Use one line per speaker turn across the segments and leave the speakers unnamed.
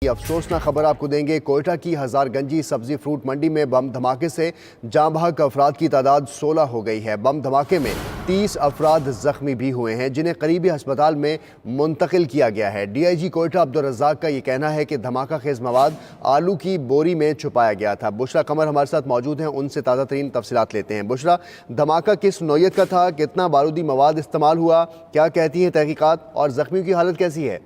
یہ افسوسناک خبر آپ کو دیں گے۔ کوئٹہ کی ہزار گنجی سبزی فروٹ منڈی میں بم دھماکے سے جاں بحق افراد کی تعداد 16 ہو گئی ہے۔ بم دھماکے میں 30 افراد زخمی بھی ہوئے ہیں جنہیں قریبی ہسپتال میں منتقل کیا گیا ہے۔ ڈی آئی جی کوئٹہ عبدالرزاق کا یہ کہنا ہے کہ دھماکہ خیز مواد آلو کی بوری میں چھپایا گیا تھا۔ بشرا قمر ہمارے ساتھ موجود ہیں، ان سے تازہ ترین تفصیلات لیتے ہیں۔ بشرا، دھماکہ کس نوعیت کا تھا؟ کتنا بارودی مواد استعمال ہوا؟ کیا کہتی ہیں تحقیقات؟ اور زخمیوں کی حالت کیسی ہے؟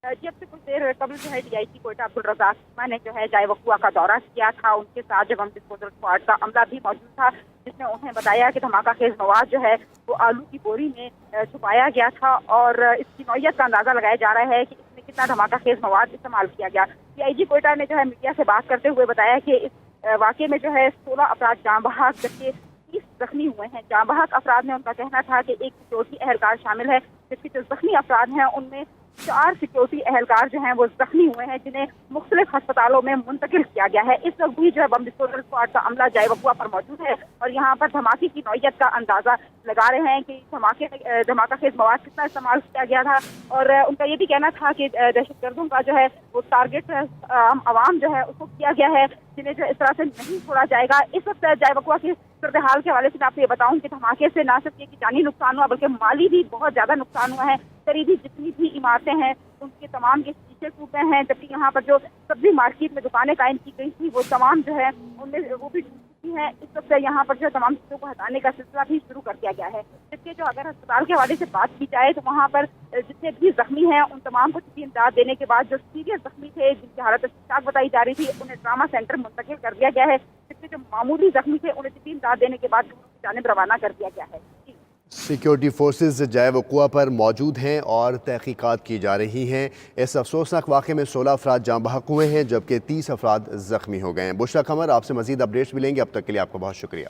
جی، اب سے کچھ دیر قبل جو ہے ڈی آئی جی کوئٹہ عبدالرزاق نے جو ہے جائے وقوع کا دورہ کیا تھا۔ ان کے ساتھ جب ہم ڈسپوزل اسکواڈ کا عملہ بھی موجود تھا، جس نے انہیں بتایا کہ دھماکہ خیز مواد جو ہے وہ آلو کی بوری میں چھپایا گیا تھا، اور اس کی نوعیت کا اندازہ لگایا جا رہا ہے کہ اس میں کتنا دھماکہ خیز مواد استعمال کیا گیا۔ ڈی آئی جی کوئٹہ نے جو ہے میڈیا سے بات کرتے ہوئے بتایا کہ اس واقعے میں جو ہے 16 افراد جاں بحق جبکہ 30 زخمی ہوئے ہیں۔ جاں بحق افراد میں ان کا کہنا تھا کہ ایک سیکورٹی اہلکار شامل ہے، جبکہ جو زخمی افراد ہیں ان میں 4 سیکورٹی اہلکار جو ہیں وہ زخمی ہوئے ہیں، جنہیں مختلف ہسپتالوں میں منتقل کیا گیا ہے۔ اس وقت بھی جو ہے بم ڈسپوزل اسکواڈ کا عملہ جائے وقوع پر موجود ہے اور یہاں پر دھماکے کی نوعیت کا اندازہ لگا رہے ہیں کہ دھماکہ خیز مواد کتنا استعمال کیا گیا تھا، اور ان کا یہ بھی کہنا تھا کہ دہشت گردوں کا جو ہے وہ ٹارگٹ عوام جو ہے اس کو کیا گیا ہے، جنہیں جو اس طرح سے نہیں چھوڑا جائے گا۔ اس وقت جائے وقوع کی صورتحال کے حوالے سے میں آپ کو یہ بتاؤں کہ دھماکے سے نہ صرف یہ کہ جانی نقصان ہوا بلکہ مالی بھی بہت زیادہ نقصان ہوا ہے۔ قریبی جتنی بھی عمارتیں ہیں ان کے تمام کے شیشے ٹوٹے ہیں، جبکہ یہاں پر جو سبزی مارکیٹ میں دکانیں قائم کی گئی تھی وہ تمام جو ہے ان میں وہ بھی ٹوٹی ہیں۔ اس وقت یہاں پر جو تمام چیزوں کو ہٹانے کا سلسلہ بھی شروع کر دیا گیا ہے، جبکہ جو اگر ہسپتال کے حوالے سے بات کی جائے تو وہاں پر جتنے بھی زخمی ہیں ان تمام کو طبی امداد دینے کے بعد جو سیریس زخمی تھے، جن کی حالت ٹھیک بتائی جا رہی تھی، انہیں ٹراما سینٹر منتقل کر دیا گیا ہے، جبکہ جو معمولی زخمی تھے انہیں طبی امداد دینے کے بعد جانب روانہ کر دیا گیا ہے۔
سیکیورٹی فورسز جائے وقوع پر موجود ہیں اور تحقیقات کی جا رہی ہیں۔ اس افسوسناک واقعے میں 16 افراد جاں بحق ہوئے ہیں جبکہ 30 افراد زخمی ہو گئے ہیں۔ بشرا قمر، آپ سے مزید اپڈیٹس ملیں گے، اب تک کے لیے آپ کا بہت شکریہ۔